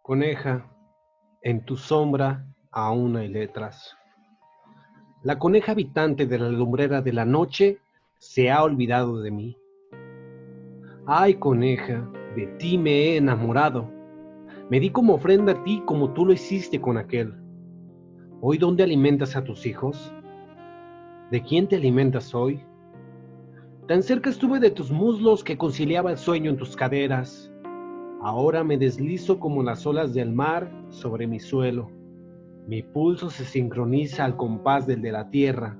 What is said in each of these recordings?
Coneja, en tu sombra aún hay letras. La coneja habitante de la lumbrera de la noche se ha olvidado de mí. Ay, coneja, de ti me he enamorado. Me di como ofrenda a ti como tú lo hiciste con aquel. ¿Hoy dónde alimentas a tus hijos? ¿De quién te alimentas hoy? Tan cerca estuve de tus muslos que conciliaba el sueño en tus caderas. Ahora me deslizo como las olas del mar sobre mi suelo. Mi pulso se sincroniza al compás del de la tierra,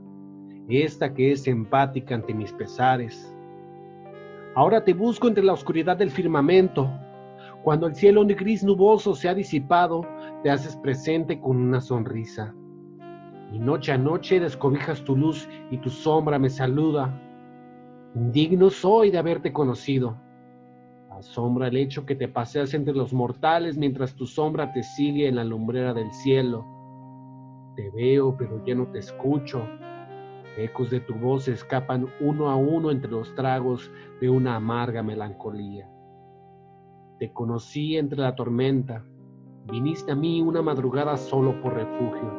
esta que es empática ante mis pesares. Ahora te busco entre la oscuridad del firmamento. Cuando el cielo gris nuboso se ha disipado, te haces presente con una sonrisa. Y noche a noche descobijas tu luz y tu sombra me saluda. Indigno soy de haberte conocido. Asombra el hecho que te paseas entre los mortales mientras tu sombra te sigue en la lumbrera del cielo. Te veo, pero ya no te escucho. Ecos de tu voz escapan uno a uno entre los tragos de una amarga melancolía. Te conocí entre la tormenta. Viniste a mí una madrugada solo por refugio.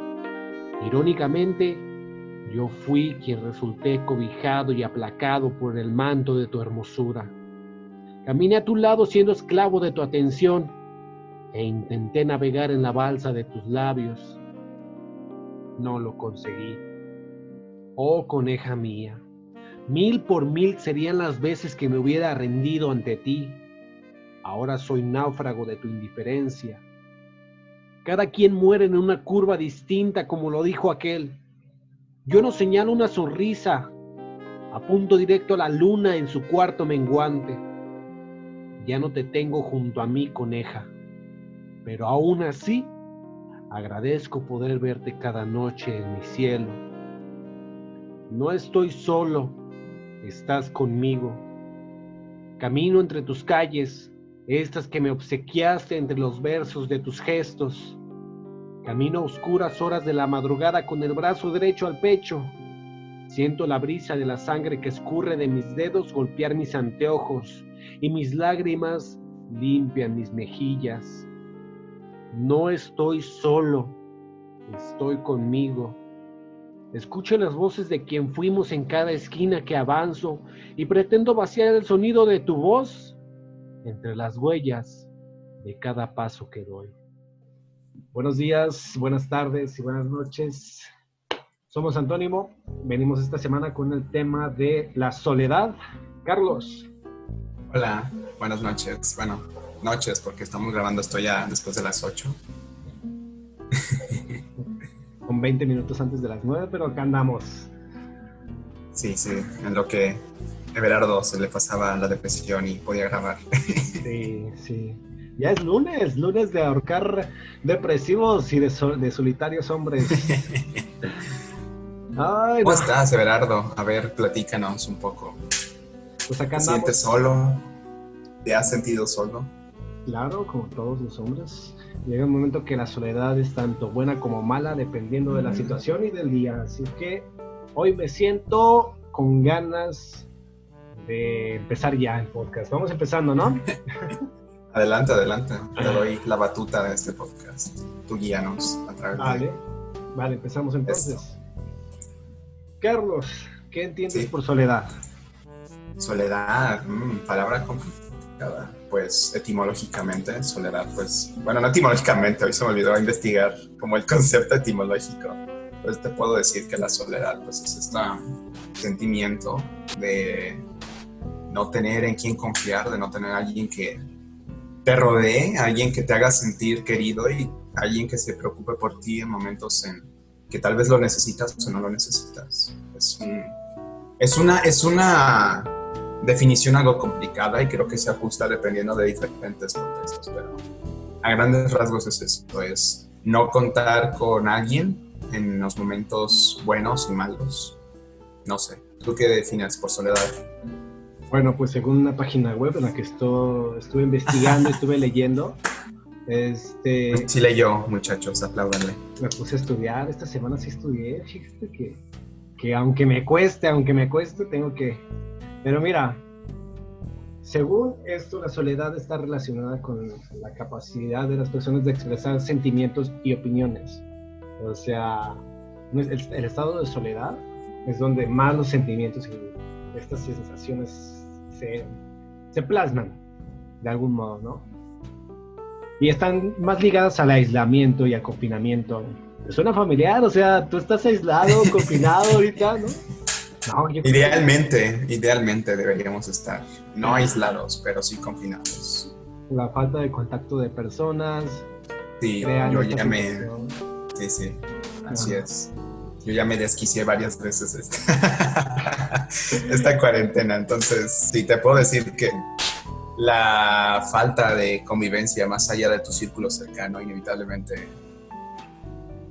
Irónicamente, yo fui quien resulté cobijado y aplacado por el manto de tu hermosura. Caminé a tu lado siendo esclavo de tu atención e intenté navegar en la balsa de tus labios. No lo conseguí. Oh, coneja mía, 1000 por 1000 serían las veces que me hubiera rendido ante ti. Ahora soy náufrago de tu indiferencia. Cada quien muere en una curva distinta, como lo dijo aquel. Yo no señalo una sonrisa, apunto directo a la luna en su cuarto menguante. Ya no te tengo junto a mí, coneja, pero aún así agradezco poder verte cada noche en mi cielo. No estoy solo, estás conmigo. Camino entre tus calles, estas que me obsequiaste entre los versos de tus gestos. Camino a oscuras horas de la madrugada con el brazo derecho al pecho. Siento la brisa de la sangre que escurre de mis dedos golpear mis anteojos y mis lágrimas limpian mis mejillas. No estoy solo, estoy conmigo. Escucho las voces de quien fuimos en cada esquina que avanzo y pretendo vaciar el sonido de tu voz entre las huellas de cada paso que doy. Buenos días, buenas tardes y buenas noches. Somos Antónimo. Venimos esta semana con el tema de la soledad. Carlos. Hola, buenas noches. Bueno, noches porque estamos grabando esto ya después de las 8. Con 20 minutos antes de las 9, pero acá andamos. Sí, en lo que Everardo se le pasaba la depresión y podía grabar. Sí. Ya es lunes de ahorcar depresivos y de solitarios hombres. Ay, ¿Cómo estás, Everardo? A ver, platícanos un poco. Pues acá ¿Te andamos. sientes solo? ¿Te has sentido solo? Claro, como todos los hombres. Llega un momento que la soledad es tanto buena como mala, dependiendo de la situación y del día. Así que hoy me siento con ganas de empezar ya el podcast. Vamos empezando, ¿no? Adelante. Te doy la batuta de este podcast. Tú guíanos a través Vale, empezamos entonces. Esto. Carlos, ¿qué entiendes por soledad? Soledad, palabra complicada. Pues etimológicamente, soledad, pues, bueno, no etimológicamente, hoy se me olvidó investigar como el concepto etimológico. Pues te puedo decir que la soledad, pues es este sentimiento de no tener en quién confiar, de no tener a alguien que te rodee, alguien que te haga sentir querido y alguien que se preocupe por ti en momentos en que tal vez lo necesitas o no lo necesitas. Es una definición algo complicada y creo que se ajusta dependiendo de diferentes contextos, pero a grandes rasgos es esto, es no contar con alguien en los momentos buenos y malos. No sé, ¿tú qué defines por soledad? Bueno, pues según una página web en la que estuve investigando, estuve leyendo, Sí leyó, muchachos, apláudanle. Me puse a estudiar, esta semana sí estudié, fíjate que aunque me cueste, tengo que... Pero mira, Según esto, la soledad está relacionada con la capacidad de las personas de expresar sentimientos y opiniones. O sea, el estado de soledad es donde más los sentimientos y estas sensaciones se plasman de algún modo, ¿no? Y están más ligadas al aislamiento y al confinamiento. ¿Te suena familiar? O sea, tú estás aislado, confinado ahorita, ¿no? No, Idealmente deberíamos estar, no aislados, pero sí confinados. La falta de contacto de personas. Sí, yo ya sí, así es. Yo ya me desquicié varias veces esta cuarentena, entonces sí, te puedo decir que la falta de convivencia más allá de tu círculo cercano inevitablemente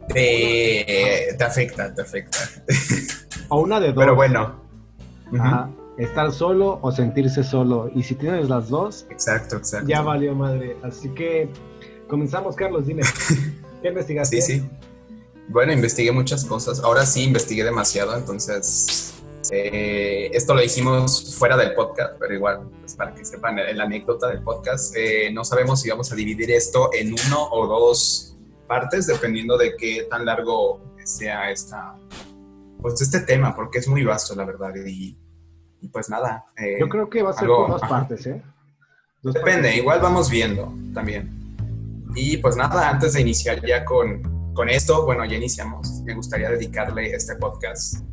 te afecta. O una de dos. Pero bueno. Estar solo o sentirse solo. Y si tienes las dos, exacto. Ya valió madre. Así que comenzamos, Carlos, dime. ¿Qué investigaste? Sí. Bueno, investigué muchas cosas. Ahora sí investigué demasiado, entonces esto lo dijimos fuera del podcast, pero igual, pues para que sepan la anécdota del podcast, no sabemos si vamos a dividir esto en 1 o 2 partes, dependiendo de qué tan largo sea este tema, porque es muy vasto, la verdad, y pues nada. Yo creo que va a ser por 2 partes, ¿eh? Depende, igual vamos viendo también. Y pues nada, antes de iniciar ya con esto, bueno, ya iniciamos. Me gustaría dedicarle este podcast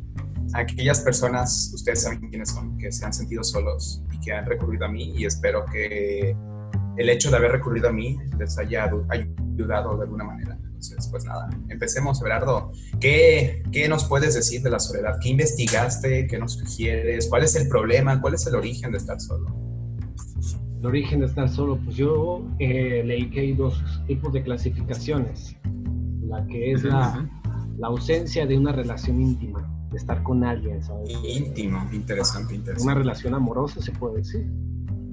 a aquellas personas, ustedes saben quiénes son, que se han sentido solos y que han recurrido a mí, y espero que el hecho de haber recurrido a mí les haya ayudado de alguna manera. Entonces, pues nada, empecemos, Everardo. ¿Qué nos puedes decir de la soledad? ¿Qué investigaste? ¿Qué nos sugieres? ¿Cuál es el problema? ¿Cuál es el origen de estar solo? El origen de estar solo, pues yo leí que hay 2 tipos de clasificaciones. La que es la ausencia de una relación íntima, de estar con alguien, ¿sabes? Íntimo, interesante. Una relación amorosa, se puede decir.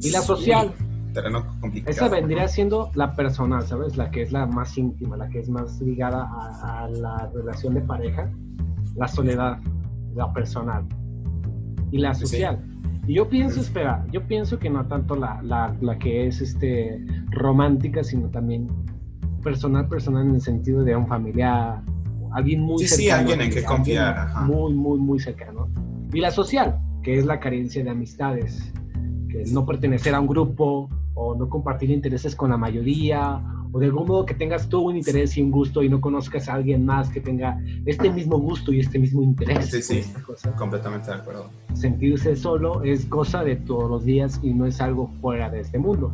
Y la social. Terreno complicado. Esa vendría siendo la personal, ¿sabes? La que es la más íntima, la que es más ligada a la relación de pareja. La soledad, la personal. Y la social. Sí. Y yo pienso que no tanto la que es romántica, sino también personal en el sentido de un familiar, alguien muy cercano. Sí, alguien en que confiar. Muy cercano. Y la social, que es la carencia de amistades, que el no pertenecer a un grupo o no compartir intereses con la mayoría, o de algún modo que tengas tú un interés y un gusto y no conozcas a alguien más que tenga este mismo gusto y este mismo interés. Sí, completamente de acuerdo. Sentirse solo es cosa de todos los días y no es algo fuera de este mundo.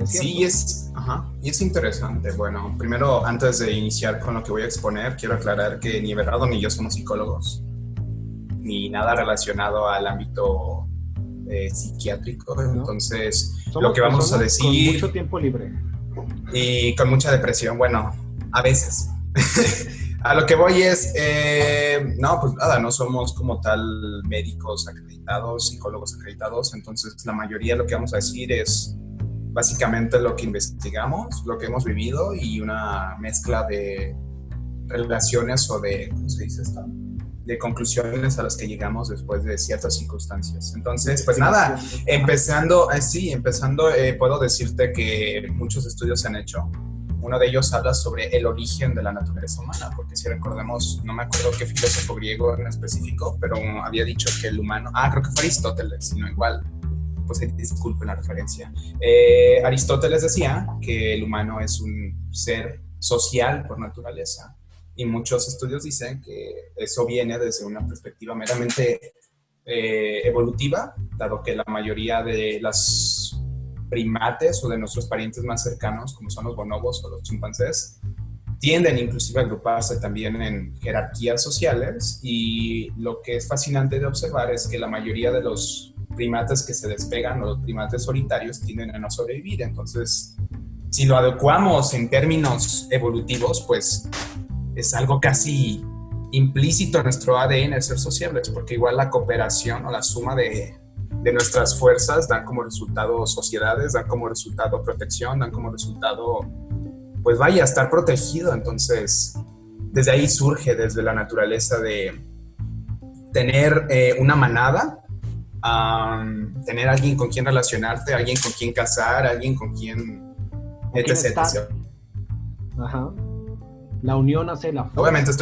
Sí, es interesante. Bueno, primero, antes de iniciar con lo que voy a exponer, quiero aclarar que ni Everardo ni yo somos psicólogos, ni nada relacionado al ámbito psiquiátrico. ¿No? Entonces, somos lo que vamos a decir... Con mucho tiempo libre. Y con mucha depresión, bueno, a veces. A lo que voy es, pues nada, no somos como tal médicos acreditados, psicólogos acreditados, entonces la mayoría de lo que vamos a decir es básicamente lo que investigamos, lo que hemos vivido y una mezcla de relaciones o de, ¿cómo se dice esto? De conclusiones a las que llegamos después de ciertas circunstancias. Entonces, pues nada, empezando, puedo decirte que muchos estudios se han hecho. Uno de ellos habla sobre el origen de la naturaleza humana, porque si recordemos, no me acuerdo qué filósofo griego en específico, pero había dicho que el humano, creo que fue Aristóteles, sino igual, pues disculpen la referencia. Aristóteles decía que el humano es un ser social por naturaleza, y muchos estudios dicen que eso viene desde una perspectiva meramente evolutiva, dado que la mayoría de las primates o de nuestros parientes más cercanos, como son los bonobos o los chimpancés, tienden inclusive a agruparse también en jerarquías sociales, y lo que es fascinante de observar es que la mayoría de los primates que se despegan o los primates solitarios tienden a no sobrevivir. Entonces, si lo adecuamos en términos evolutivos, pues es algo casi implícito en nuestro ADN el ser sociables, porque igual la cooperación o la suma de nuestras fuerzas dan como resultado sociedades, dan como resultado protección, dan como resultado, pues vaya, estar protegido. Entonces, desde ahí surge, desde la naturaleza de tener una manada, tener alguien con quien relacionarte, alguien con quien casar, alguien con quien... ¿Con quién estar? Ajá. La unión hace la fuerza. Obviamente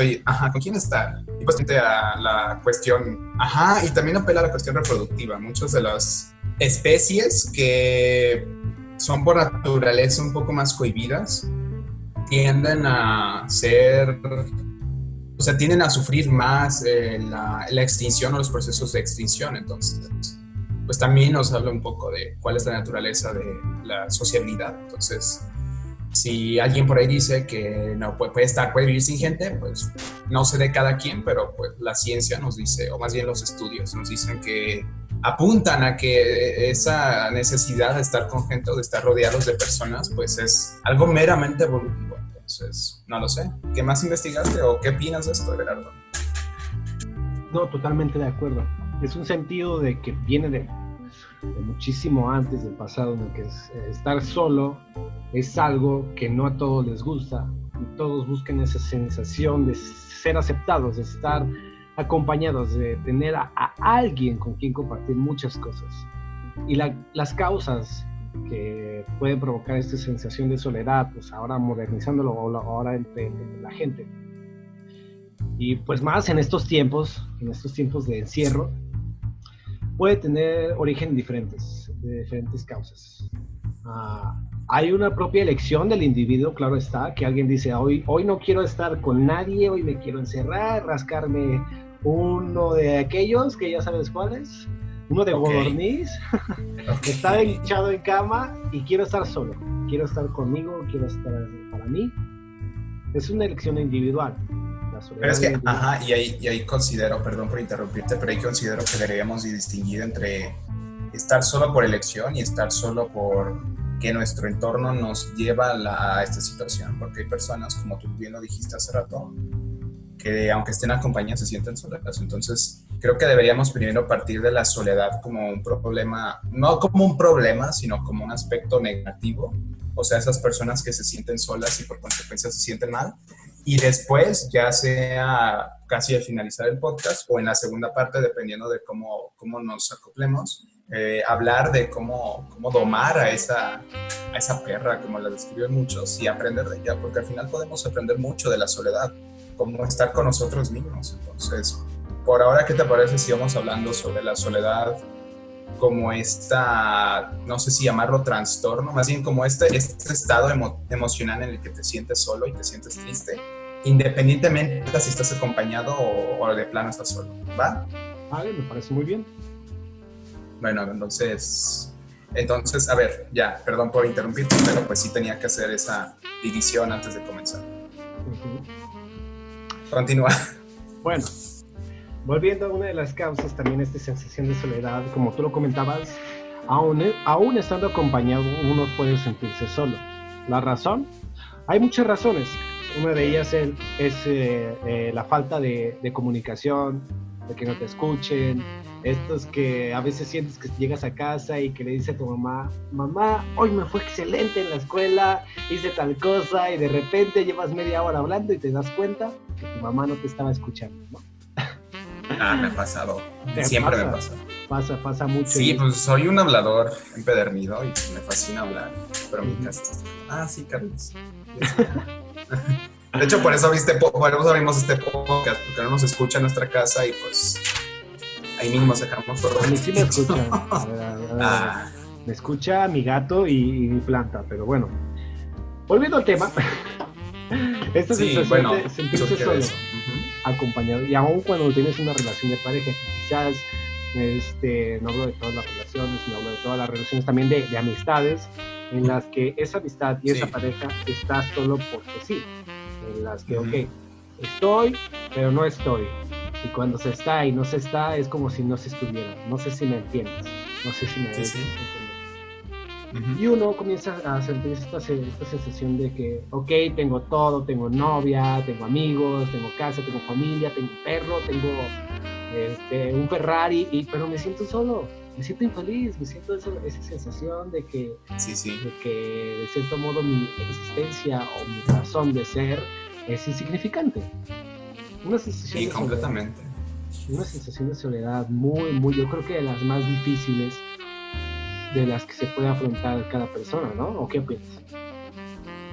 ¿con quién estar? Y pues a la cuestión, y también apela a la cuestión reproductiva. Muchas de las especies que son por naturaleza un poco más cohibidas tienden a ser, o sea, tienden a sufrir más la extinción o los procesos de extinción. Entonces, pues también nos habla un poco de cuál es la naturaleza de la sociabilidad. Entonces, si alguien por ahí dice que no puede vivir sin gente, pues no sé de cada quien, pero pues la ciencia nos dice, o más bien los estudios nos dicen que apuntan a que esa necesidad de estar con gente o de estar rodeados de personas, pues es algo meramente evolutivo. Entonces, no lo sé. ¿Qué más investigaste o qué opinas de esto, Gerardo? No, totalmente de acuerdo. Es un sentido de que viene de muchísimo antes del pasado, en el que estar solo es algo que no a todos les gusta, y todos buscan esa sensación de ser aceptados, de estar acompañados, de tener a alguien con quien compartir muchas cosas. Y las causas que pueden provocar esta sensación de soledad, pues ahora modernizándolo, ahora entre la gente. Y pues más en estos tiempos de encierro, puede tener origen de diferentes causas. Hay una propia elección del individuo, claro está, que alguien dice, hoy no quiero estar con nadie, hoy me quiero encerrar, rascarme uno de aquellos, que ya sabes cuáles, uno de Godorniz, estar echado en cama y quiero estar solo, quiero estar conmigo, quiero estar para mí. Es una elección individual. Pero es que, y ahí considero, perdón por interrumpirte, pero ahí considero que deberíamos distinguir entre estar solo por elección y estar solo por que nuestro entorno nos lleva a esta situación, porque hay personas, como tú bien lo dijiste hace rato, que aunque estén acompañadas se sienten solas. Entonces, creo que deberíamos primero partir de la soledad como un problema, no como un problema, sino como un aspecto negativo. O sea, esas personas que se sienten solas y por consecuencia se sienten mal. Y después, ya sea casi al finalizar el podcast o en la segunda parte, dependiendo de cómo nos acoplemos, hablar de cómo domar a esa perra, como la describen muchos, y aprender de ella, porque al final podemos aprender mucho de la soledad, cómo estar con nosotros mismos. Entonces, por ahora, ¿qué te parece si vamos hablando sobre la soledad como no sé si llamarlo trastorno, más bien como este estado emocional en el que te sientes solo y te sientes triste, independientemente de si estás acompañado o de plano estás solo, ¿va? Vale, me parece muy bien. Bueno, entonces, a ver, ya, perdón por interrumpirte, pero pues sí tenía que hacer esa división antes de comenzar. Continúa. Bueno, volviendo a una de las causas, también esta sensación de soledad, como tú lo comentabas, aún estando acompañado, uno puede sentirse solo. ¿La razón? Hay muchas razones. Una de ellas es la falta de comunicación, de que no te escuchen. Estos que a veces sientes que llegas a casa y que le dices a tu mamá, hoy me fue excelente en la escuela, hice tal cosa, y de repente llevas media hora hablando y te das cuenta que tu mamá no te estaba escuchando, ¿no? Me ha pasado. Siempre me pasa. Pasa mucho. Sí, pues soy un hablador empedernido y me fascina hablar. Pero mi casa está... sí, Carlos. De hecho, por eso abrimos este podcast, porque no nos escucha en nuestra casa y pues ahí mismo sacamos todo. A mí sí me escuchan. Me escucha mi gato y mi planta, pero bueno. Volviendo al tema. Esta sensación de sentirse solo, acompañado, y aún cuando tienes una relación de pareja, quizás, no hablo de todas las relaciones, no hablo de todas las relaciones, también de amistades, en las que esa amistad y esa pareja está solo porque sí, en las que, ok, estoy, pero no estoy, y cuando se está y no se está, es como si no se estuviera. No sé si me entiendes, no sé si me entiendes. Y uno comienza a sentir esta sensación de que, ok, tengo todo, tengo novia, tengo amigos, tengo casa, tengo familia, tengo perro, tengo un Ferrari, pero me siento solo, me siento infeliz, me siento esa sensación de que, de que de cierto modo mi existencia o mi razón de ser es insignificante. Una sensación completamente. una sensación de soledad muy, yo creo que de las más difíciles de las que se puede afrontar cada persona, ¿no? ¿O qué opinas?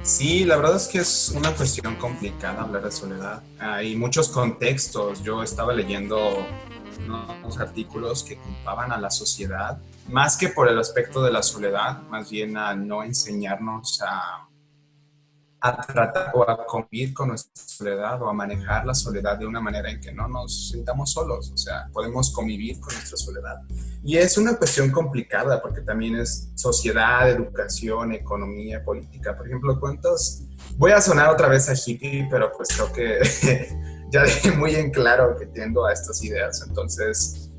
Sí, la verdad es que es una cuestión complicada hablar de soledad. Hay muchos contextos. Yo estaba leyendo unos artículos que culpaban a la sociedad, más que por el aspecto de la soledad, más bien a no enseñarnos a tratar o a convivir con nuestra soledad o a manejar la soledad de una manera en que no nos sintamos solos, o sea, podemos convivir con nuestra soledad. Y es una cuestión complicada porque también es sociedad, educación, economía, política. Por ejemplo, voy a sonar otra vez a hippie, pero pues creo que ya dejé muy en claro que tiendo a estas ideas. Entonces,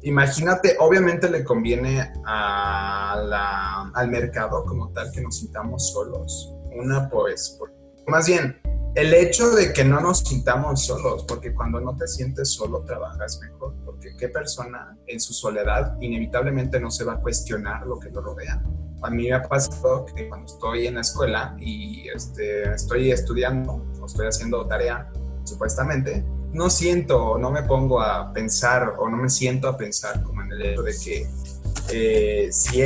imagínate, obviamente le conviene al mercado como tal que nos sintamos solos. Más bien, el hecho de que no nos sintamos solos, porque cuando no te sientes solo trabajas mejor, porque qué persona en su soledad inevitablemente no se va a cuestionar lo que lo rodea. A mí me ha pasado que cuando estoy en la escuela y estoy estudiando o estoy haciendo tarea, supuestamente, no me pongo a pensar o no me siento a pensar como en el hecho de que si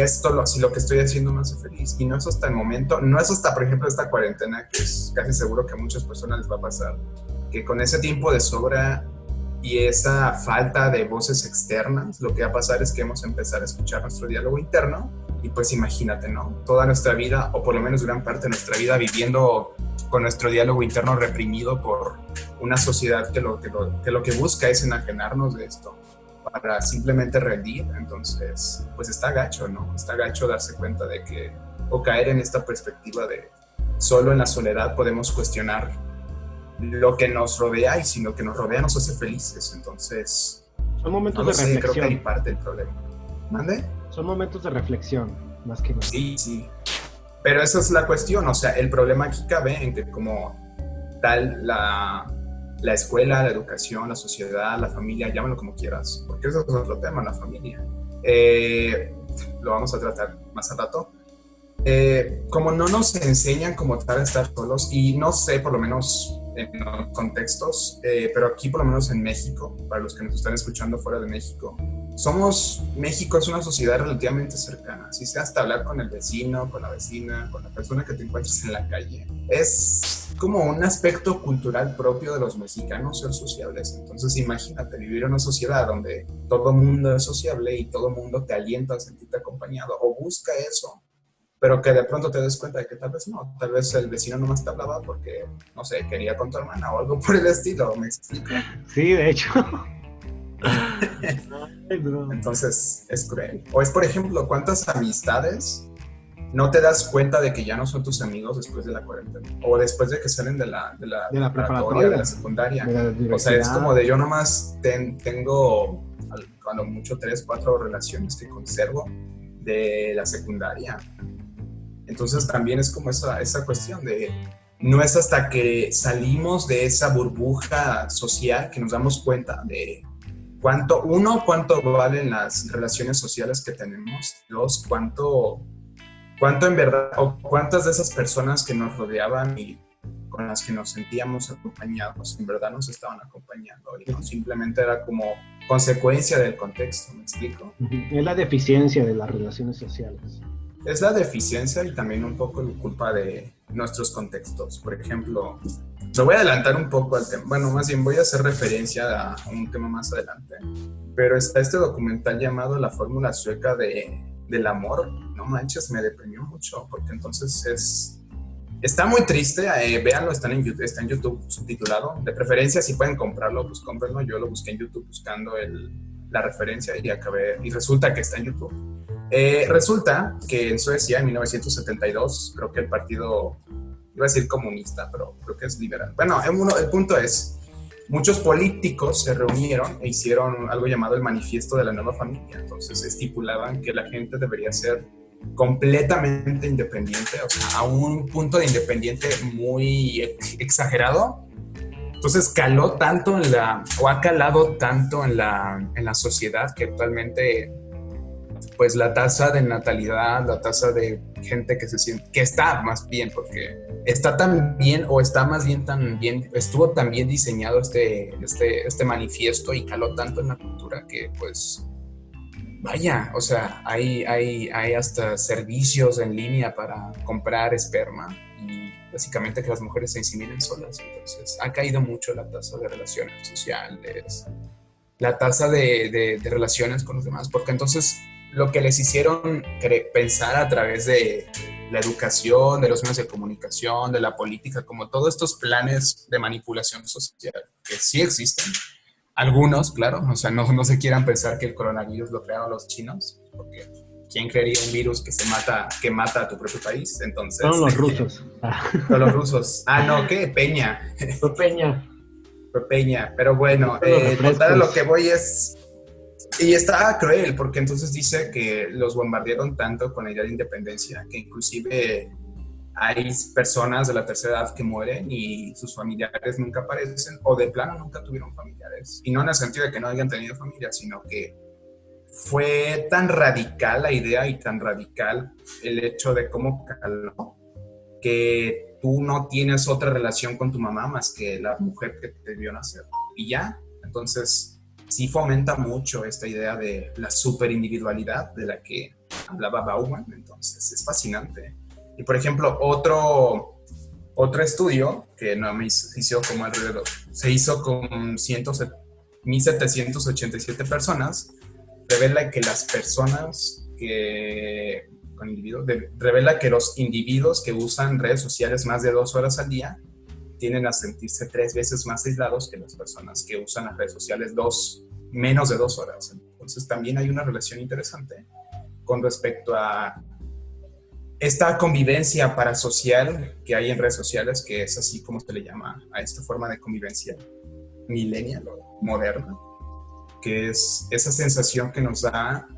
lo que estoy haciendo me hace feliz. Y no es hasta el momento, no es hasta, por ejemplo, esta cuarentena, que es casi seguro que a muchas personas les va a pasar, que con ese tiempo de sobra y esa falta de voces externas, lo que va a pasar es que vamos a empezar a escuchar nuestro diálogo interno. Y pues imagínate, ¿no? Toda nuestra vida, o por lo menos gran parte de nuestra vida, viviendo con nuestro diálogo interno reprimido por una sociedad que lo que busca es enajenarnos de esto para simplemente rendir. Entonces, pues está gacho, ¿no? Está gacho darse cuenta de que, o caer en esta perspectiva de solo en la soledad podemos cuestionar lo que nos rodea, y si lo que nos rodea nos hace felices. Entonces, son momentos no de reflexión. Creo que ahí parte el problema. ¿Mande? Son momentos de reflexión, más que nada. Sí. Pero esa es la cuestión, o sea, el problema aquí cabe en que como tal la escuela, la educación, la sociedad, la familia, llámalo como quieras, porque eso es otro tema, la familia. Lo vamos a tratar más al rato. Como no nos enseñan como tal a estar solos, y no sé, por lo menos en los contextos, pero aquí por lo menos en México, para los que nos están escuchando fuera de México, México es una sociedad relativamente cercana, así sea hasta hablar con el vecino, con la vecina, con la persona que te encuentres en la calle. Es como un aspecto cultural propio de los mexicanos ser sociables. Entonces imagínate vivir en una sociedad donde todo el mundo es sociable y todo el mundo te alienta a sentirte acompañado o busca eso, pero que de pronto te des cuenta de que tal vez no, tal vez el vecino nomás te hablaba porque, no sé, quería con tu hermana o algo por el estilo, ¿me explico? Sí, de hecho. Entonces es cruel. O es, por ejemplo, ¿cuántas amistades no te das cuenta de que ya no son tus amigos después de la cuarentena? O después de que salen de la preparatoria, de la secundaria. O sea, es como de yo nomás tengo, cuando mucho, 3, 4 relaciones que conservo de la secundaria. Entonces también es como esa cuestión de no es hasta que salimos de esa burbuja social que nos damos cuenta de cuánto valen las relaciones sociales que tenemos, dos, cuánto en verdad, o cuántas de esas personas que nos rodeaban y con las que nos sentíamos acompañados, en verdad nos estaban acompañando, y no simplemente era como consecuencia del contexto, ¿me explico? Es la deficiencia de las relaciones sociales. Es la deficiencia y también un poco culpa de nuestros contextos. Por ejemplo, me voy a adelantar un poco al tema. Bueno, más bien voy a hacer referencia a un tema más adelante. Pero está este documental llamado La Fórmula Sueca del Amor. No manches, me deprimió mucho porque entonces está muy triste. Véanlo, está en YouTube subtitulado. De preferencia, si pueden comprarlo, pues cómprenlo. Yo lo busqué en YouTube buscando la referencia y resulta que está en YouTube. Resulta que en Suecia, en 1972, creo que el partido, iba a decir comunista, pero creo que es liberal. Bueno, el punto es, muchos políticos se reunieron e hicieron algo llamado el Manifiesto de la Nueva Familia. Entonces estipulaban que la gente debería ser completamente independiente, o sea, a un punto de independiente muy exagerado. Entonces ha calado tanto en la sociedad que actualmente pues la tasa de natalidad, la tasa de gente que se siente, que está más bien, porque está tan bien o está más bien tan bien, estuvo tan bien diseñado este manifiesto y caló tanto en la cultura que pues vaya, o sea, hay hasta servicios en línea para comprar esperma y básicamente que las mujeres se inseminen solas. Entonces ha caído mucho la tasa de relaciones sociales, la tasa de relaciones con los demás, porque entonces lo que les hicieron pensar a través de la educación, de los medios de comunicación, de la política, como todos estos planes de manipulación social, que sí existen, algunos, claro, o sea, no se quieran pensar que el coronavirus lo crearon los chinos, porque ¿quién creería un virus que mata a tu propio país? Entonces... Son los rusos. Son los rusos. Ah, no, ¿qué? Peña. Fue Peña. Fue Peña. Pero bueno, Los total, a lo refrescos. que voy es... Y está cruel, porque entonces dice que los bombardearon tanto con la idea de independencia, que inclusive hay personas de la tercera edad que mueren y sus familiares nunca aparecen, o de plano nunca tuvieron familiares. Y no en el sentido de que no hayan tenido familia, sino que fue tan radical la idea y tan radical el hecho de cómo caló, que tú no tienes otra relación con tu mamá más que la mujer que te vio nacer. Y ya, entonces sí fomenta mucho esta idea de la superindividualidad de la que hablaba Bauman, entonces es fascinante. Y por ejemplo, otro estudio que no me hizo como alrededor, se hizo con 1.787 personas, revela que las personas que revela que los individuos que usan redes sociales más de 2 horas al día tienden a sentirse 3 veces más aislados que las personas que usan las redes sociales menos de 2 horas. Entonces también hay una relación interesante con respecto a esta convivencia parasocial que hay en redes sociales, que es así como se le llama a esta forma de convivencia millennial o moderna, que es esa sensación que nos da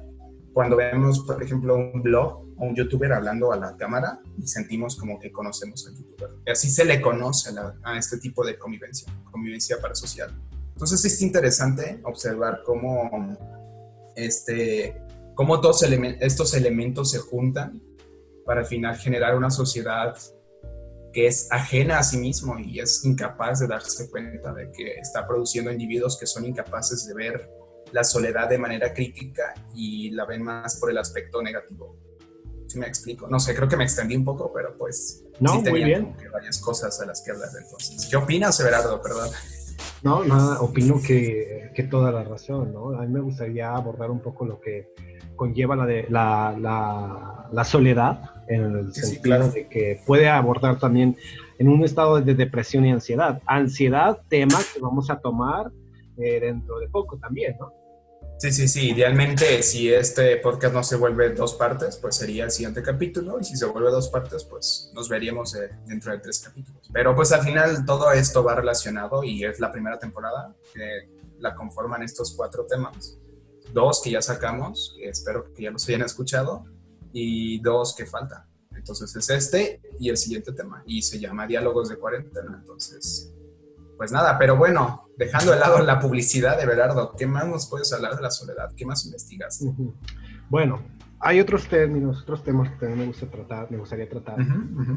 cuando vemos, por ejemplo, un blog o un youtuber hablando a la cámara y sentimos como que conocemos al youtuber. Y así se le conoce a este tipo de convivencia parasocial. Entonces es interesante observar cómo todos estos elementos se juntan para al final generar una sociedad que es ajena a sí mismo y es incapaz de darse cuenta de que está produciendo individuos que son incapaces de ver la soledad de manera crítica y la ven más por el aspecto negativo. ¿Sí me explico? No sé, creo que me extendí un poco, pero pues no, sí tenía muy bien. como que varias cosas a las que hablar entonces. ¿Qué opinas, Everardo? Perdón. No, nada, opino que toda la razón, ¿no? A mí me gustaría abordar un poco lo que conlleva la soledad, en el sentido claro, de que puede abordar también en un estado de depresión y ansiedad. Ansiedad, tema que vamos a tomar dentro de poco también, ¿no? Sí. Idealmente, si este podcast no se vuelve 2 partes, pues sería el siguiente capítulo. Y si se vuelve 2 partes, pues nos veríamos dentro de 3 capítulos. Pero pues al final todo esto va relacionado y es la primera temporada que la conforman estos 4 temas. 2 que ya sacamos, que espero que ya los hayan escuchado, y 2 que faltan. Entonces es este y el siguiente tema. Y se llama Diálogos de Cuarentena. Entonces... pues nada, pero bueno, dejando de lado la publicidad de Everardo, ¿qué más nos puedes hablar de la soledad? ¿Qué más investigaste? Bueno, hay otros temas que también me gustaría tratar.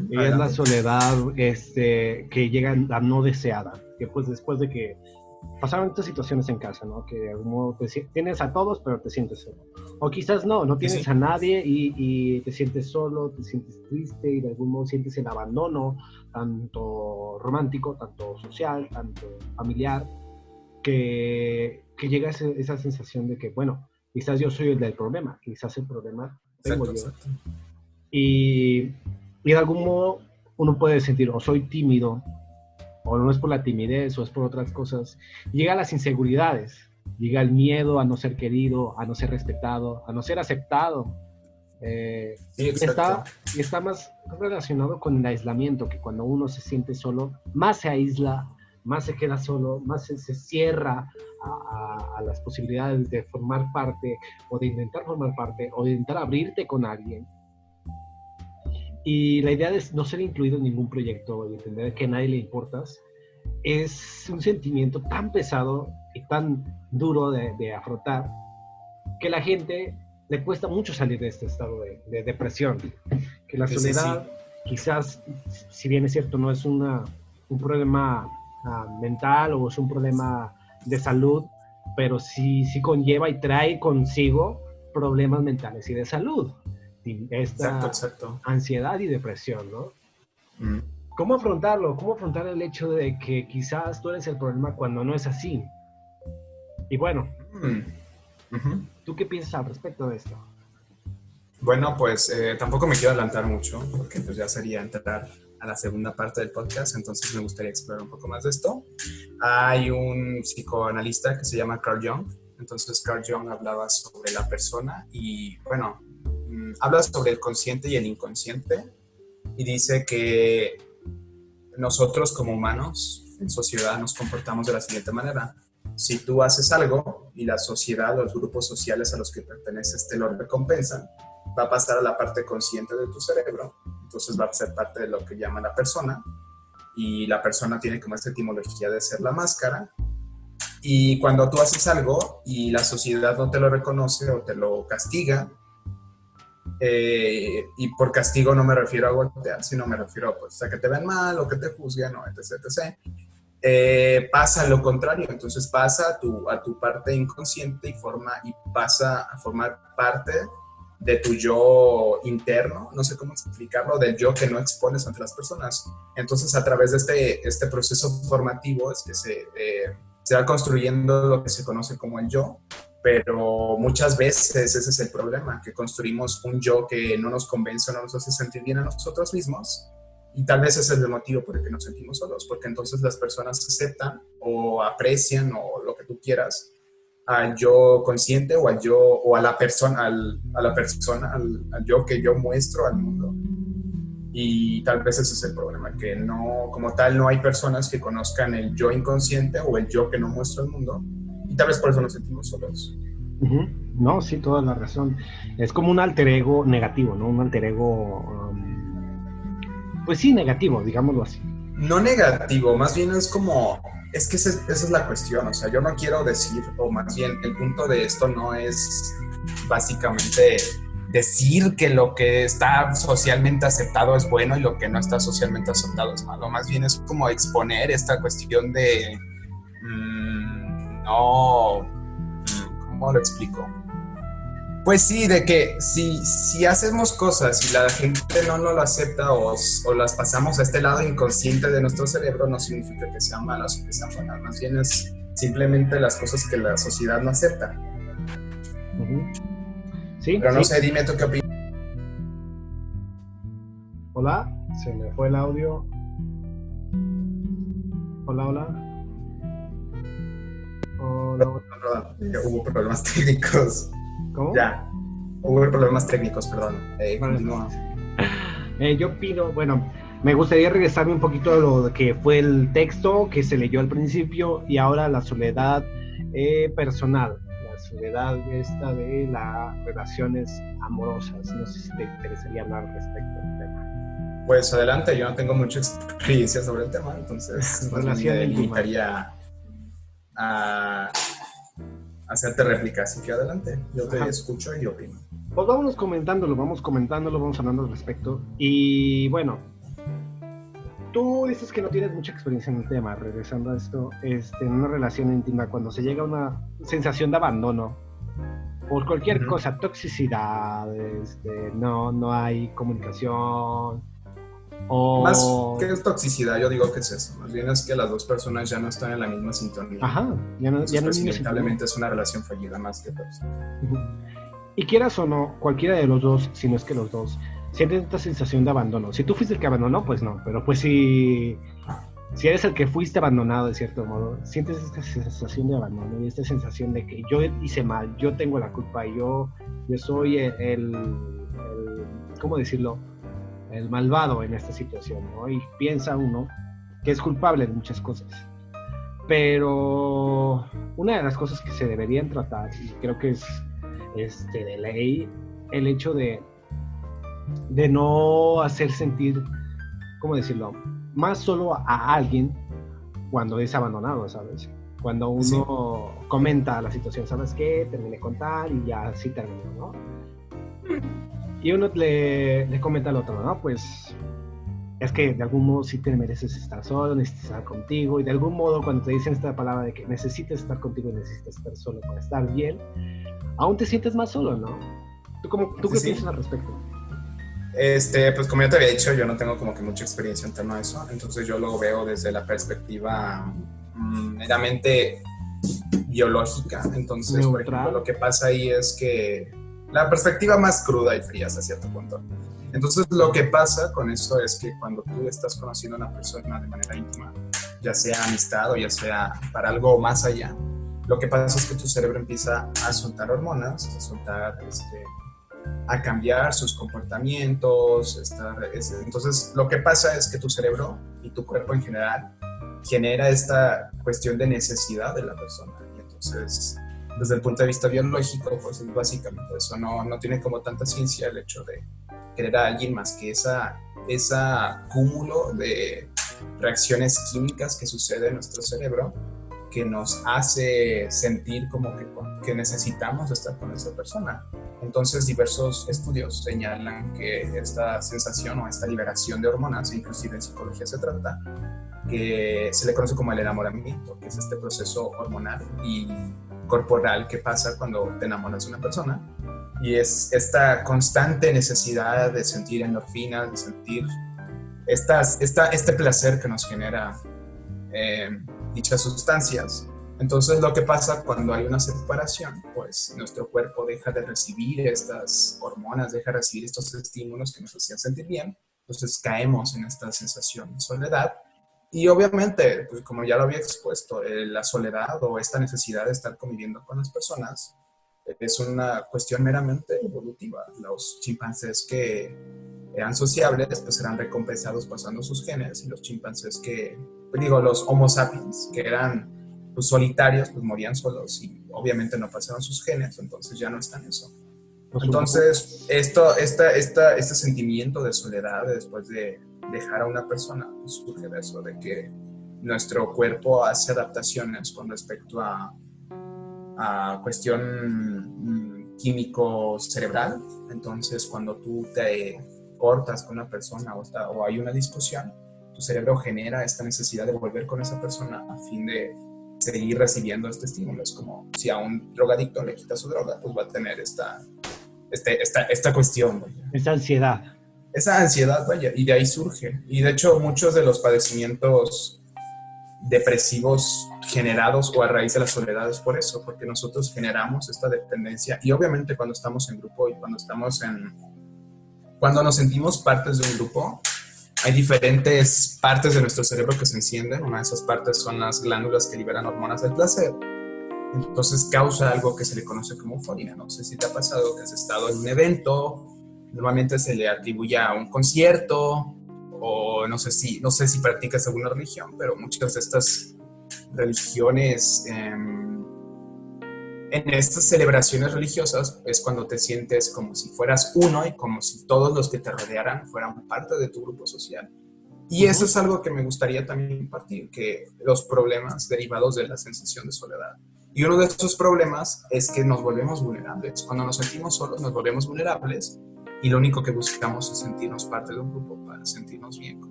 Y es la soledad que llega a no deseada, que pues después de que pasaron estas situaciones en casa, ¿no? Que de algún modo tienes a todos, pero te sientes solo. O quizás no tienes a nadie y te sientes solo, te sientes triste y de algún modo sientes el abandono, tanto romántico, tanto social, tanto familiar, que llega esa sensación de que, bueno, quizás yo soy el del problema, quizás el problema tengo yo. Exacto. Y de algún modo uno puede sentir, o soy tímido, o no es por la timidez, o es por otras cosas. Llega las inseguridades, llega el miedo a no ser querido, a no ser respetado, a no ser aceptado. Sí, exacto. Y está más relacionado con el aislamiento, que cuando uno se siente solo, más se aísla, más se queda solo, más se cierra a las posibilidades de formar parte, o de intentar formar parte, o de intentar abrirte con alguien. Y la idea de no ser incluido en ningún proyecto y entender que a nadie le importas es un sentimiento tan pesado y tan duro de afrontar que la gente le cuesta mucho salir de este estado de depresión. Que la soledad, Sí. quizás, si bien es cierto, no es un problema mental o es un problema de salud, pero sí conlleva y trae consigo problemas mentales y de salud. Y Exacto, esta exacto. ansiedad y depresión, ¿no? Mm. ¿Cómo afrontarlo? ¿Cómo afrontar el hecho de que quizás tú eres el problema cuando no es así? Y bueno, Mm. Ujú. ¿tú qué piensas al respecto de esto? Bueno, pues tampoco me quiero adelantar mucho, porque pues ya sería entrar a la segunda parte del podcast, entonces me gustaría explorar un poco más de esto. Hay un psicoanalista que se llama Carl Jung, entonces Carl Jung hablaba sobre la persona y, bueno, habla sobre el consciente y el inconsciente y dice que nosotros como humanos en sociedad nos comportamos de la siguiente manera. Si tú haces algo y la sociedad o los grupos sociales a los que perteneces te lo recompensan, va a pasar a la parte consciente de tu cerebro, entonces va a ser parte de lo que llama la persona, y la persona tiene como esta etimología de ser la máscara, y cuando tú haces algo y la sociedad no te lo reconoce o te lo castiga, y por castigo no me refiero a golpear, sino me refiero pues, a que te ven mal o que te juzguen o etc, etc. Pasa lo contrario, entonces pasa a tu parte inconsciente y pasa a formar parte de tu yo interno, no sé cómo explicarlo, del yo que no expones ante las personas. Entonces a través de este proceso formativo es que se va construyendo lo que se conoce como el yo, pero muchas veces ese es el problema, que construimos un yo que no nos convence o no nos hace sentir bien a nosotros mismos. Y tal vez ese es el motivo por el que nos sentimos solos, porque entonces las personas aceptan o aprecian o lo que tú quieras al yo consciente o al yo o a la persona, al yo que yo muestro al mundo. Y tal vez ese es el problema, que no, como tal, no hay personas que conozcan el yo inconsciente o el yo que no muestra al mundo. Y tal vez por eso nos sentimos solos. Uh-huh. No, sí, toda la razón. Es como un alter ego negativo, ¿no? Un alter ego, pues sí, negativo, digámoslo así. No negativo, más bien es como, es que esa es la cuestión, o sea, yo no quiero decir, o más bien el punto de esto no es básicamente decir que lo que está socialmente aceptado es bueno y lo que no está socialmente aceptado es malo, más bien es como exponer esta cuestión de, no, ¿cómo lo explico? Pues sí, de que si hacemos cosas y la gente no lo acepta o las pasamos a este lado inconsciente de nuestro cerebro, no significa que sean malas o que sean buenas, más bien es simplemente las cosas que la sociedad no acepta. Uh-huh. Sí, Pero no sí. sé, dime tú qué opinas. Hola, se me fue el audio. Hola, hola. Hola. Hubo problemas técnicos. ¿Cómo? Ya, hubo problemas técnicos, perdón. Continúa. Yo opino, bueno, me gustaría regresarme un poquito a lo que fue el texto que se leyó al principio y ahora la soledad personal, la soledad esta de las relaciones amorosas. No sé si te interesaría hablar respecto al tema. Pues adelante, yo no tengo mucha experiencia sobre el tema, entonces más bien me limitaría a hacerte réplica, así que adelante, yo te escucho y opino. Pues vamos comentándolo, vamos hablando al respecto. Y bueno, tú dices que no tienes mucha experiencia en el tema, regresando a esto, en una relación íntima, cuando se llega a una sensación de abandono, por cualquier cosa, toxicidad, no hay comunicación, o... Más que toxicidad, yo digo que es eso, más bien es que las dos personas ya no están en la misma sintonía. Ajá, entonces pues inevitablemente es una relación fallida más que tóxica. Y quieras o no, cualquiera de los dos, si no es que los dos, sienten esta sensación de abandono. Si tú fuiste el que abandonó, pues no, pero pues si eres el que fuiste abandonado de cierto modo, sientes esta sensación de abandono y esta sensación de que yo hice mal, yo tengo la culpa y yo soy el ¿cómo decirlo? El malvado en esta situación, ¿no? Y piensa uno que es culpable de muchas cosas. Pero una de las cosas que se deberían tratar, y creo que es de ley, el hecho de no hacer sentir, ¿cómo decirlo?, más solo a alguien cuando es abandonado, ¿sabes? Cuando Sí, uno comenta la situación, ¿sabes qué? Terminé con tal y ya así terminó, ¿no? Y uno le comenta al otro, ¿no? Pues es que de algún modo sí te mereces estar solo, necesitas estar contigo, y de algún modo cuando te dicen esta palabra de que necesitas estar contigo y necesitas estar solo para estar bien, aún te sientes más solo, ¿no? ¿Tú sí, qué piensas sí. al respecto? Pues como ya te había dicho, yo no tengo como que mucha experiencia en torno a eso, entonces yo lo veo desde la perspectiva meramente biológica. Entonces, por ejemplo, lo Neutral, que pasa ahí es que la perspectiva más cruda y fría hasta cierto punto. Entonces, lo que pasa con eso es que cuando tú estás conociendo a una persona de manera íntima, ya sea amistad o ya sea para algo más allá, lo que pasa es que tu cerebro empieza a soltar hormonas, a soltar a cambiar sus comportamientos. Entonces, lo que pasa es que tu cerebro y tu cuerpo en general genera esta cuestión de necesidad de la persona. Y entonces, desde el punto de vista biológico, pues es básicamente eso. No tiene como tanta ciencia el hecho de querer a alguien más que esa cúmulo de reacciones químicas que sucede en nuestro cerebro que nos hace sentir como que necesitamos estar con esa persona. Entonces, diversos estudios señalan que esta sensación o esta liberación de hormonas, inclusive en psicología se trata, que se le conoce como el enamoramiento, que es este proceso hormonal y corporal que pasa cuando te enamoras de una persona. Y es esta constante necesidad de sentir endorfinas, de sentir este placer que nos genera eh, dichas sustancias. Entonces, lo que pasa cuando hay una separación, pues nuestro cuerpo deja de recibir estas hormonas, deja de recibir estos estímulos que nos hacían sentir bien. Entonces caemos en esta sensación de soledad. Y obviamente, pues como ya lo había expuesto, la soledad o esta necesidad de estar conviviendo con las personas es una cuestión meramente evolutiva. Los chimpancés que eran sociables, pues eran recompensados pasando sus genes, y los chimpancés los Homo sapiens, que eran pues, solitarios, pues morían solos y obviamente no pasaron sus genes, entonces ya no están eso. los Entonces, urubus. este sentimiento de soledad después de dejar a una persona, pues surge de eso, de que nuestro cuerpo hace adaptaciones con respecto a cuestión químico cerebral. Entonces, cuando tú te cortas con una persona o hay una discusión, tu cerebro genera esta necesidad de volver con esa persona a fin de seguir recibiendo este estímulo. Es como si a un drogadicto le quitas su droga, pues va a tener esta cuestión, vaya. Esa ansiedad. Esa ansiedad, vaya, y de ahí surge. Y de hecho, muchos de los padecimientos depresivos generados o a raíz de la soledad es por eso, porque nosotros generamos esta dependencia. Y obviamente cuando estamos en grupo y cuando nos sentimos partes de un grupo, hay diferentes partes de nuestro cerebro que se encienden. Una de esas partes son las glándulas que liberan hormonas del placer. Entonces causa algo que se le conoce como euforia. No sé si te ha pasado que has estado en un evento, normalmente se le atribuye a un concierto, o no sé si practicas alguna religión, pero muchas de estas religiones, en estas celebraciones religiosas es cuando te sientes como si fueras uno y como si todos los que te rodearan fueran parte de tu grupo social. Y eso es algo que me gustaría también compartir, que los problemas derivados de la sensación de soledad. Y uno de esos problemas es que nos volvemos vulnerables. Cuando nos sentimos solos, nos volvemos vulnerables y lo único que buscamos es sentirnos parte de un grupo para sentirnos bien.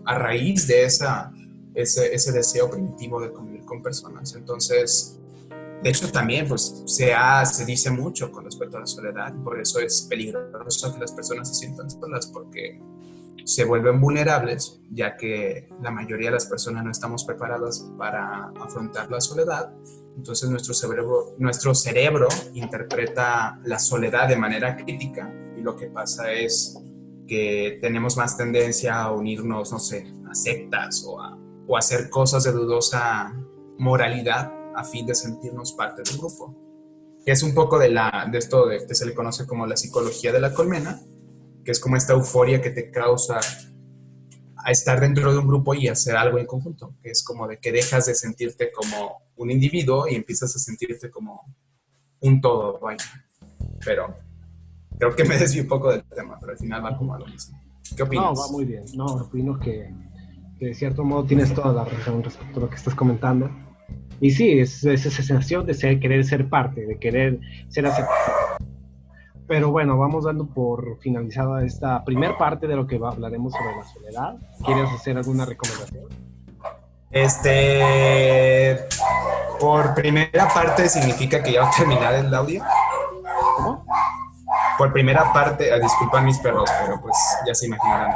A raíz de ese deseo primitivo de convivir con personas. Entonces, de hecho, también pues, se dice mucho con respecto a la soledad, y por eso es peligroso que las personas se sientan solas, porque se vuelven vulnerables, ya que la mayoría de las personas no estamos preparadas para afrontar la soledad. Entonces nuestro cerebro interpreta la soledad de manera crítica, y lo que pasa es que tenemos más tendencia a unirnos, no sé, a sectas o a hacer cosas de dudosa moralidad a fin de sentirnos parte del grupo. Que es un poco de esto que se le conoce como la psicología de la colmena, que es como esta euforia que te causa a estar dentro de un grupo y hacer algo en conjunto, que es como de que dejas de sentirte como un individuo y empiezas a sentirte como un todo, vaya. Pero creo que me desvío un poco del tema, pero al final va como a lo mismo. ¿Qué No, va opinas? muy bien. No, opino que de cierto modo tienes toda la razón respecto a lo que estás comentando. Y sí, es esa sensación de querer ser parte, de querer ser aceptado. Pero bueno, vamos dando por finalizada esta primer parte de lo que hablaremos sobre la soledad. ¿Quieres hacer alguna recomendación? Por primera parte significa que ya va a terminar el audio. ¿Cómo? Por primera parte, disculpan mis perros, pero pues ya se imaginarán.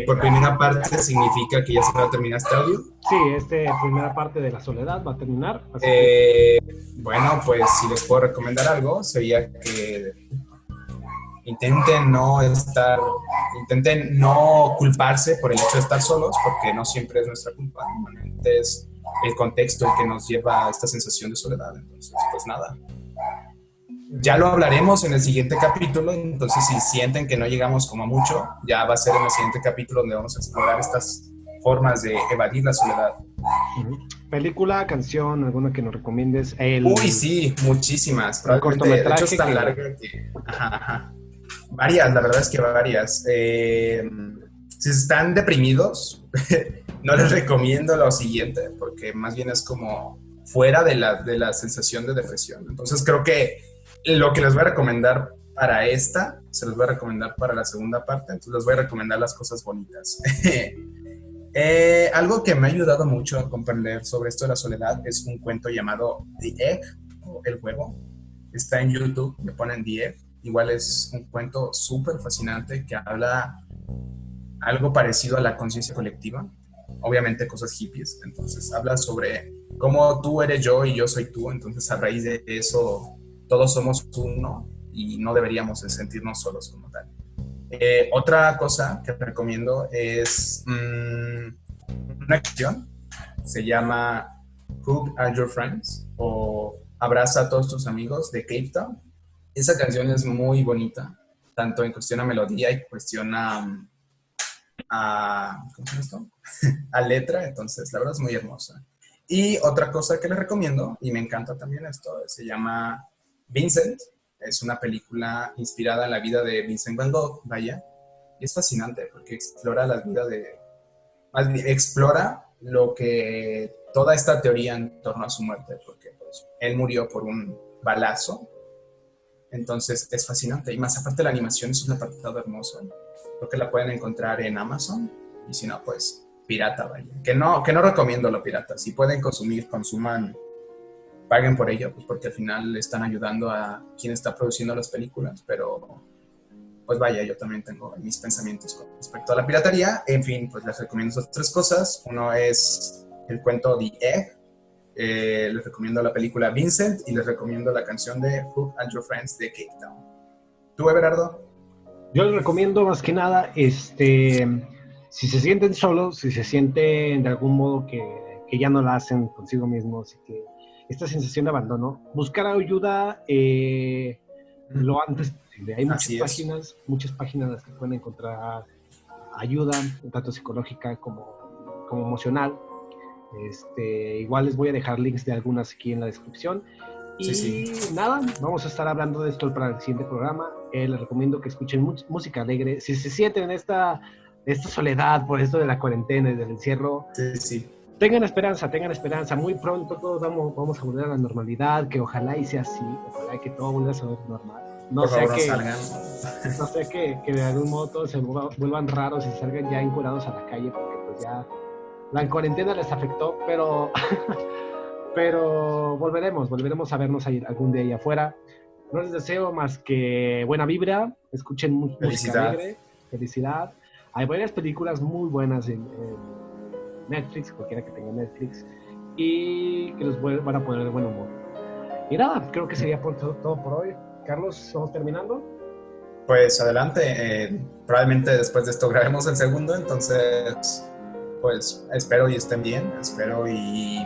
Por primera parte significa que ya se va a terminar este audio. Sí, primera parte de la soledad va a terminar. Así bueno, pues si les puedo recomendar algo, sería que intenten no culparse por el hecho de estar solos, porque no siempre es nuestra culpa, normalmente es el contexto el que nos lleva a esta sensación de soledad. Entonces, pues nada. Ya lo hablaremos en el siguiente capítulo, entonces si sienten que no llegamos como a mucho, ya va a ser en el siguiente capítulo donde vamos a explorar estas formas de evadir la soledad. Película, canción, alguna que nos recomiendes. Uy, sí, muchísimas. Probablemente, de hecho es tan larga que... Ajá. Varias, la verdad es que varias. Si están deprimidos, no les recomiendo lo siguiente, porque más bien es como fuera de la sensación de depresión. Entonces creo que lo que les voy a recomendar para esta, se los voy a recomendar para la segunda parte, entonces les voy a recomendar las cosas bonitas. Algo que me ha ayudado mucho a comprender sobre esto de la soledad es un cuento llamado The Egg, o El Huevo. Está en YouTube, me ponen The Egg. Igual es un cuento súper fascinante que habla algo parecido a la conciencia colectiva, obviamente cosas hippies, entonces habla sobre cómo tú eres yo y yo soy tú, entonces a raíz de eso todos somos uno y no deberíamos de sentirnos solos como tal. Otra cosa que recomiendo es una canción, se llama Hug All Your Friends o Abraza a todos tus amigos de Cape Town. Esa canción es muy bonita, tanto en cuestión a melodía y cuestión ¿cómo se llama esto? A letra, entonces la verdad es muy hermosa. Y otra cosa que les recomiendo, y me encanta también esto, se llama Vincent. Es una película inspirada en la vida de Vincent Van Gogh, vaya, y es fascinante porque explora la vida explora lo que toda esta teoría en torno a su muerte, porque pues, él murió por un balazo. Entonces es fascinante y más aparte la animación es un apartado hermoso. Creo que la pueden encontrar en Amazon y si no, pues pirata, vaya. Que no recomiendo lo pirata. Si pueden consumir, consuman, paguen por ello, pues porque al final le están ayudando a quien está produciendo las películas, pero pues vaya, yo también tengo mis pensamientos con respecto a la piratería. En fin, pues les recomiendo esas tres cosas. Uno es el cuento The Egg. Les recomiendo la película Vincent y les recomiendo la canción de Hug All Your Friends de Cape Town. ¿Tú, Everardo? Yo les recomiendo más que nada, si se sienten solos, si se sienten de algún modo que ya no la hacen consigo mismos y que esta sensación de abandono, buscar ayuda lo antes posible. Hay muchas páginas en las que pueden encontrar ayuda, tanto psicológica como emocional. Igual les voy a dejar links de algunas aquí en la descripción. Y nada, vamos a estar hablando de esto para el siguiente programa. Les recomiendo que escuchen música alegre. Si se sienten en esta soledad por esto de la cuarentena y del encierro, tengan esperanza. Muy pronto todos vamos a volver a la normalidad, que ojalá y sea así, ojalá que todo vuelva a ser normal. No sea que de algún modo todos se vuelvan raros y salgan ya encurados a la calle, porque pues ya la cuarentena les afectó, pero volveremos a vernos ahí algún día allá afuera. No les deseo más que buena vibra, escuchen música alegre, felicidad. Hay varias películas muy buenas en Netflix, cualquiera que tenga Netflix, y que los van a poner de buen humor. Y nada, creo que sería todo por hoy. Carlos, ¿estamos terminando? Pues adelante, probablemente después de esto grabemos el segundo, entonces pues espero y estén bien, espero y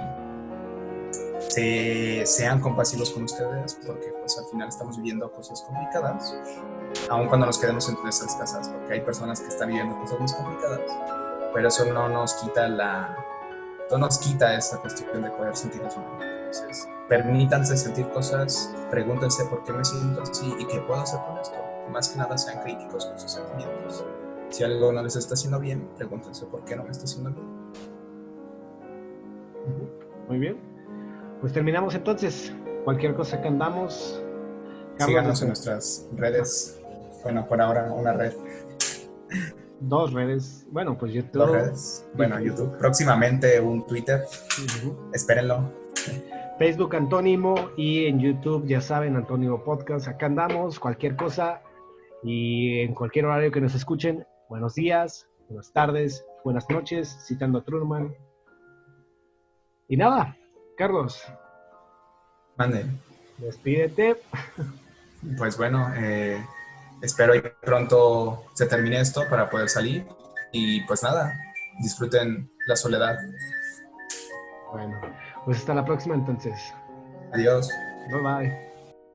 sean compasivos con ustedes, porque pues al final estamos viviendo cosas complicadas, aun cuando nos quedemos en nuestras casas, porque hay personas que están viviendo cosas muy complicadas, pero eso no nos quita esa cuestión de poder sentirnos mal. Entonces, permítanse sentir cosas, pregúntense por qué me siento así y qué puedo hacer con esto. Más que nada sean críticos con sus sentimientos. Si algo no les está haciendo bien, pregúntense por qué no me está haciendo bien. Muy bien. Pues terminamos entonces. Cualquier cosa que andamos. Carlos, Síganos en nuestras redes. Bueno, por ahora una red. 2 redes. Bueno, pues YouTube. 2 redes. Bueno, YouTube. Próximamente un Twitter. Espérenlo. Facebook Antónimo y en YouTube, ya saben, Antónimo Podcast. Acá andamos, cualquier cosa y en cualquier horario que nos escuchen. Buenos días, buenas tardes, buenas noches, citando a Truman. Y nada, Carlos. Mande. Despídete. Pues bueno, espero que pronto se termine esto para poder salir. Y pues nada, disfruten la soledad. Bueno, pues hasta la próxima entonces. Adiós. Bye bye.